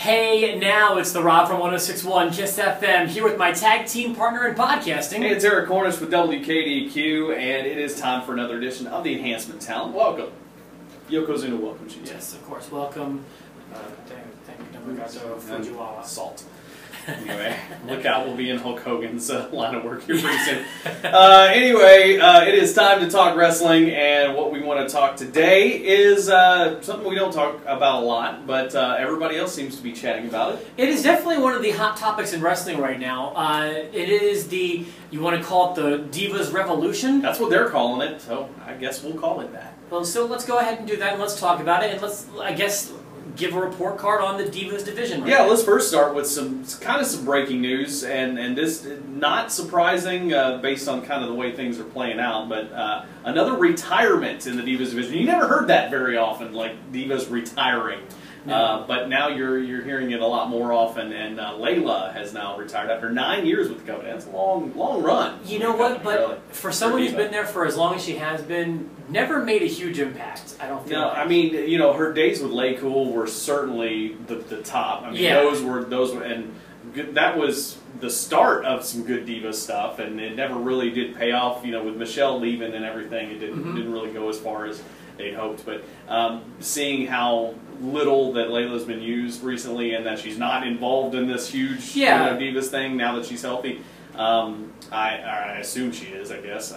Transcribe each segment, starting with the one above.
Hey, now it's the Rob from 106.1 KISS FM here with my tag team partner in podcasting. Hey, it's Eric Cornish with WKDQ, and it is time for another edition of the Enhancement Talent. Welcome. Yokozuna welcomes you. Yes, of course. Welcome. Thank you, Fujiwara. Salt. Anyway, look out, we'll be in Hulk Hogan's line of work here pretty soon. Anyway, it is time to talk wrestling, and what we want to talk today is something we don't talk about a lot, but everybody else seems to be chatting about it. It is definitely one of the hot topics in wrestling right now. It is the, you want to call it the Divas Revolution? That's what they're calling it, so I guess we'll call it that. Well, so let's go ahead and do that, and let's talk about it, and let's, I guess, give a report card on the Divas division right now. Let's first start with some breaking news, and this not surprising based on kind of the way things are playing out, but another retirement in the Divas division. You never heard that very often, like Divas retiring. No. But now you're hearing it a lot more often, and Layla has now retired after 9 years with the company. That's a long run. You know what? But really, for someone who's been there for as long as she has been, never made a huge impact. I don't think. No, I mean, you know, her days with Lay Cool were certainly the top. I mean, yeah. those were, and that was the start of some good Diva stuff, and it never really did pay off. You know, with Michelle leaving and everything, it didn't really go as far as they'd hoped. But seeing how little that Layla's been used recently, and that she's not involved in this huge Divas thing now that she's healthy, I assume she is. I guess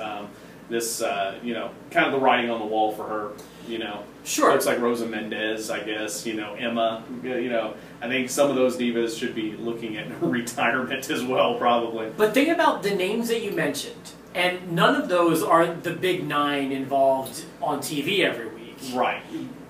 this you know, kind of the writing on the wall for her. You know, sure, looks like Rosa Mendez. I guess, you know, Emma. You know, I think some of those Divas should be looking at retirement as well, probably. But think about the names that you mentioned, and none of those are the big nine involved on TV every week. Right.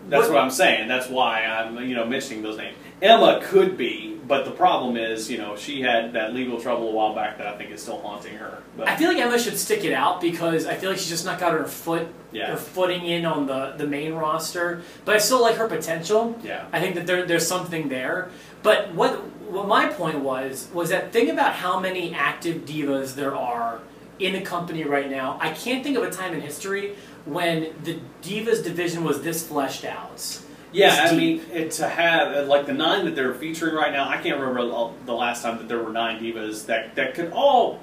That's what I'm saying. That's why I'm, you know, mentioning those names. Emma could be, but the problem is, you know, she had that legal trouble a while back that I think is still haunting her. But I feel like Emma should stick it out because I feel like she's just not got her footing in on the main roster. But I still like her potential. Yeah. I think that there's something there. But what my point was that think about how many active divas there are in the company right now. I can't think of a time in history when the Divas division was this fleshed out. Yeah, I mean, to have, like, the 9 that they're featuring right now, I can't remember the last time that there were 9 Divas that could all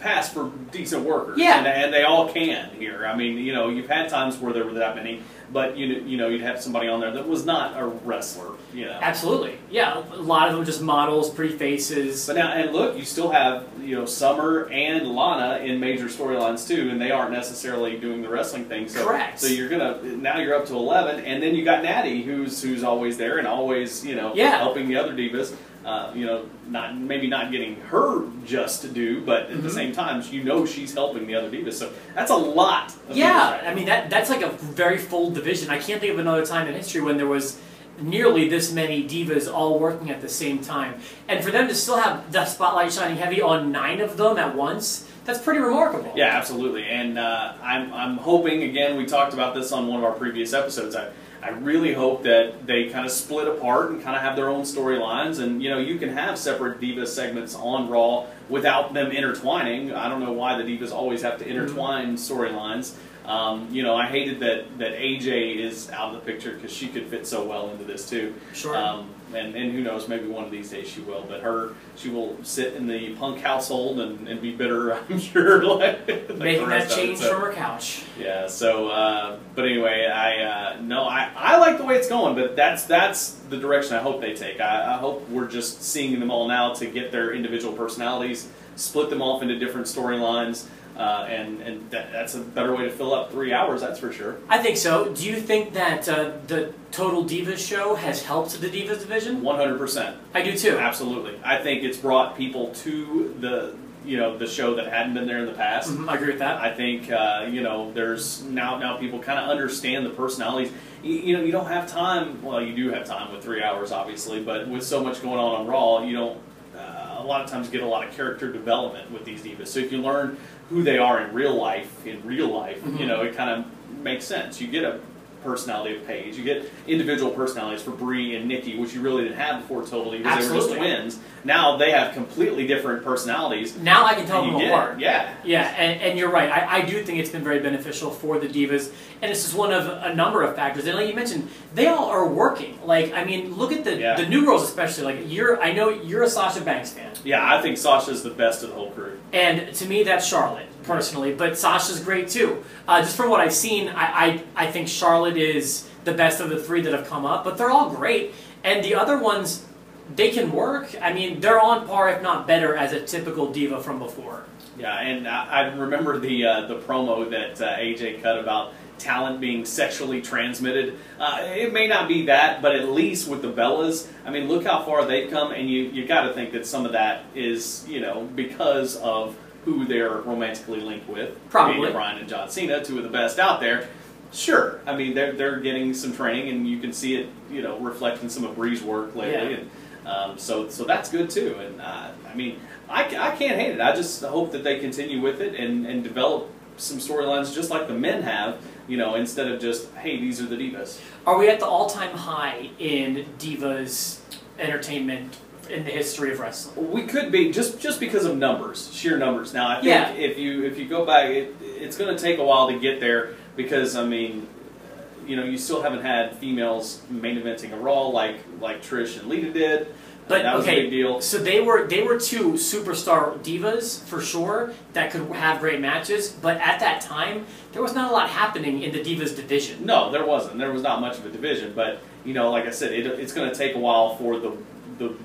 pass for decent workers. Yeah. And they all can here. I mean, you know, you've had times where there were that many, but, you know, you'd have somebody on there that was not a wrestler, you know. Absolutely. Yeah, a lot of them just models, pretty faces. But now, and look, you still have, you know, Summer and Lana in major storylines too, and they aren't necessarily doing the wrestling thing. So, correct. So now you're up to 11, and then you got Natty, who's always there and always, you know, helping the other Divas. You know, maybe not getting her just due, but at the same time, you know, she's helping the other Divas. So that's a lot of Divas right now. I mean, that's like a very full division. I can't think of another time in history when there was nearly this many Divas all working at the same time. And for them to still have the spotlight shining heavy on 9 of them at once, that's pretty remarkable. Yeah, absolutely. And I'm hoping, again, we talked about this on one of our previous episodes, I really hope that they kind of split apart and kind of have their own storylines. And, you know, you can have separate Diva segments on Raw without them intertwining. I don't know why the Divas always have to intertwine storylines. You know, I hated that AJ is out of the picture because she could fit so well into this too. Sure. And who knows, maybe one of these days she will. But she will sit in the Punk household and be bitter, I'm sure. Making that change from her couch. Yeah. So, but anyway, I like the way it's going. But that's the direction I hope they take. I hope we're just seeing them all now to get their individual personalities, split them off into different storylines. And that's a better way to fill up 3 hours, that's for sure. I think so. Do you think that the Total Divas show has helped the Divas division? 100%. I do too. Absolutely. I think it's brought people to the show that hadn't been there in the past. I agree with that. I think you know, there's now people kind of understand the personalities. You know, you don't have time. Well, you do have time with 3 hours, obviously, but with so much going on Raw, you don't a lot of times get a lot of character development with these Divas. So if you learn who they are in real life, you know, it kind of makes sense. You get personality of Paige. You get individual personalities for Brie and Nikki, which you really didn't have before Total Divas. They were just twins. Now they have completely different personalities. Now I can tell them apart. Yeah. Yeah, and you're right. I do think it's been very beneficial for the Divas, and it's just one of a number of factors. And like you mentioned, they all are working. Like, I mean, look at the new girls especially. Like, I know you're a Sasha Banks fan. Yeah, I think Sasha's the best of the whole crew. And to me, that's Charlotte, personally. But Sasha's great, too. Just from what I've seen, I think Charlotte is the best of the three that have come up. But they're all great. And the other ones, they can work. I mean, they're on par, if not better, as a typical diva from before. Yeah, and I remember the promo that AJ cut about talent being sexually transmitted. It may not be that, but at least with the Bellas, I mean, look how far they've come, and you got to think that some of that is, because of who they're romantically linked with. Probably. Daniel Bryan and John Cena, two of the best out there. Sure, I mean, they're getting some training, and you can see it, reflecting some of Brie's work lately, and so that's good too. And I mean, I can't hate it. I just hope that they continue with it and develop some storylines just like the men have, instead of just, hey, these are the Divas. Are we at the all-time high in Divas entertainment in the history of wrestling? We could be, just because of numbers, sheer numbers. Now, I think if you go back, it's going to take a while to get there because, I mean, you still haven't had females main eventing a Raw like Trish and Lita did. But that was a big deal. So they were two superstar divas for sure that could have great matches. But at that time, there was not a lot happening in the Divas division. No, there wasn't. There was not much of a division. But like I said, it's going to take a while for the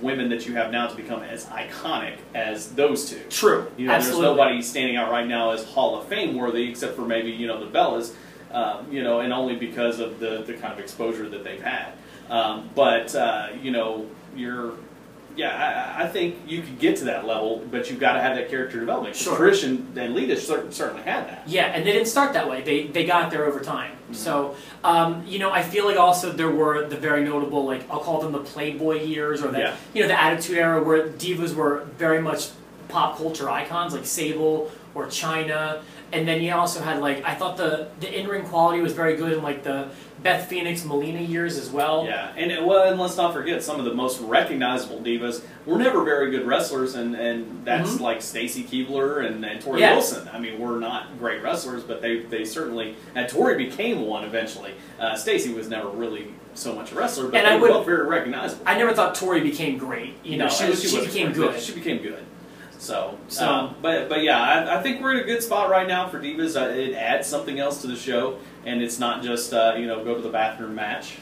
women that you have now to become as iconic as those two. True. There's nobody standing out right now as Hall of Fame worthy except for maybe the Bellas. And only because of the kind of exposure that they've had. I think you could get to that level, but you've got to have that character development. Sure. Trish and Lita certainly had that. Yeah, and they didn't start that way. They got there over time. Mm-hmm. So, I feel like also there were the very notable, like, I'll call them the Playboy years, or the Attitude Era, where divas were very much pop culture icons, like Sable or Chyna. And then you also had, like, I thought the in-ring quality was very good in, like, the Beth Phoenix, Melina years as well. Yeah, and let's not forget, some of the most recognizable divas were never very good wrestlers, and that's like Stacy Keibler and Tori Wilson. I mean, were not great wrestlers, but they certainly, and Tori became one eventually. Stacy was never really so much a wrestler, but they were both very recognizable. I never thought Tori became great. She became good. She became good. But yeah, I think we're in a good spot right now for Divas. It adds something else to the show, and it's not just go to the bathroom match.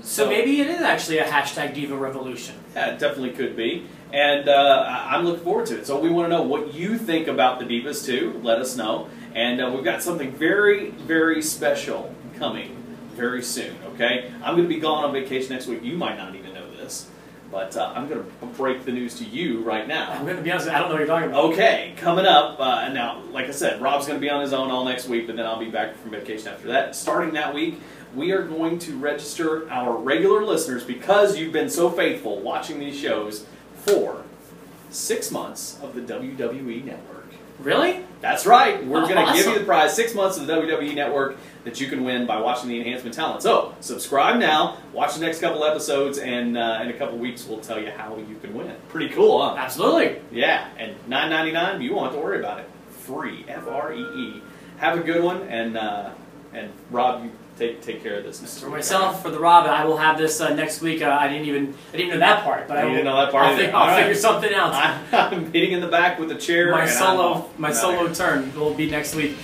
So maybe it is actually a hashtag Diva Revolution. Yeah, it definitely could be, and I'm looking forward to it. So we want to know what you think about the Divas too. Let us know, and we've got something very, very special coming very soon. Okay, I'm going to be gone on vacation next week. You might not even know this. But I'm going to break the news to you right now. I'm going to be honest, I don't know what you're talking about. Okay, coming up, now, like I said, Rob's going to be on his own all next week, but then I'll be back from vacation after that. Starting that week, we are going to register our regular listeners, because you've been so faithful watching these shows, for 6 months of the WWE Network. Really? That's right. We're going to awesome. give you the prize, 6 months of the WWE Network that you can win by watching the Enhancement talent. So, subscribe now, watch the next couple episodes, and in a couple weeks we'll tell you how you can win. Pretty cool, huh? Absolutely. Yeah, and $9.99, you won't have to worry about it. Free, F-R-E-E. Have a good one, and Rob, you take care of this. For myself, for the Rob, I will have this next week. I didn't even know that part, but you didn't know that part. I'll figure something out. I'm hitting in the back with a chair. My solo turn will be next week.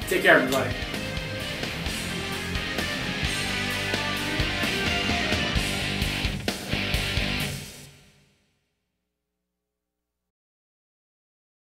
Take care, everybody.